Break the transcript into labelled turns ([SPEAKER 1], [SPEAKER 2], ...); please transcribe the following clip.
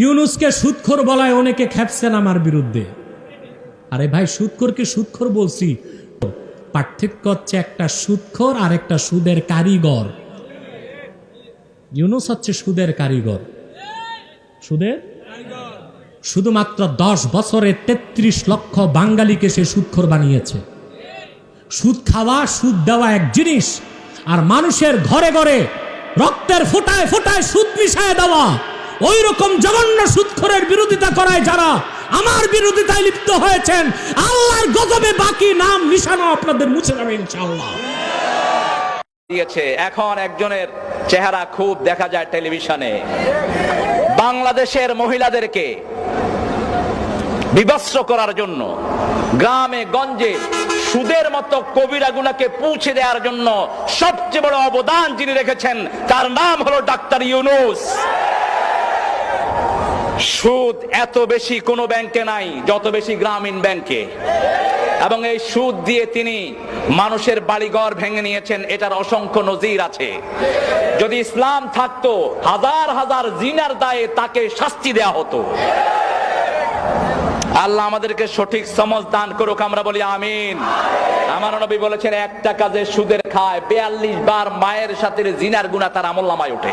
[SPEAKER 1] ইউনূসকে সুদখোর বলায় অনেকে খেপছেন আমার বিরুদ্ধে। আরে ভাই, সুদখোরকে সুদখোর বলছি, পার্থক্য হচ্ছে একটা সুদখোর আর একটা সুদের কারিগর। ইউনূস হচ্ছে সুদের কারিগর, সুদের শুধুমাত্র 10 বছরে 33 লক্ষ বাঙালিকে সে সুদখোর বানিয়েছে। সুদ খাওয়া, সুদ দেওয়া এক জিনিস, আর মানুষের ঘরে ঘরে রক্তের ফোঁটায় ফোঁটায় সুদ মিশায় দেওয়া, ওই রকম জঘন্য সুদখোরের বিরোধিতা করায় যারা আমার বিরোধিতায় লিপ্ত হয়েছেন, আল্লাহর গজবে বাকি নাম নিশানা আপনাদের মুছে যাবে ইনশাআল্লাহ।
[SPEAKER 2] দিয়েছে এখন একজনের চেহারা খুব দেখা যায় টেলিভিশনে, বাংলাদেশের মহিলাদেরকে বিভৎস করার জন্য গ্রামে গঞ্জে সুদের মতো কবিরা গুনাহকে পৌঁছে দেওয়ার জন্য সবচেয়ে বড় অবদান যিনি রেখেছেন তার নাম হলো ডাক্তার ইউনূস। সুদ এত বেশি কোনো ব্যাংকে নাই যত বেশি গ্রামীণ ব্যাংকে, এবং এই সুদ দিয়ে তিনি মানুষের বাড়িঘর ভেঙে নিয়েছেন। এটার অসংখ্য নজির আছে। যদি ইসলাম থাকতো, হাজার হাজার জিনার দায়ে তাকে শাস্তি দেয়া হতো। আল্লাহ আমাদেরকে সঠিক সমঝ দান করুক, আমরা বলি আমিন। আমার নবী বলেছেন, একটা কাজে সুদের খায় 42 বার মায়ের সাথে জিনার গুনাহ তার আমলনামায় ওঠে।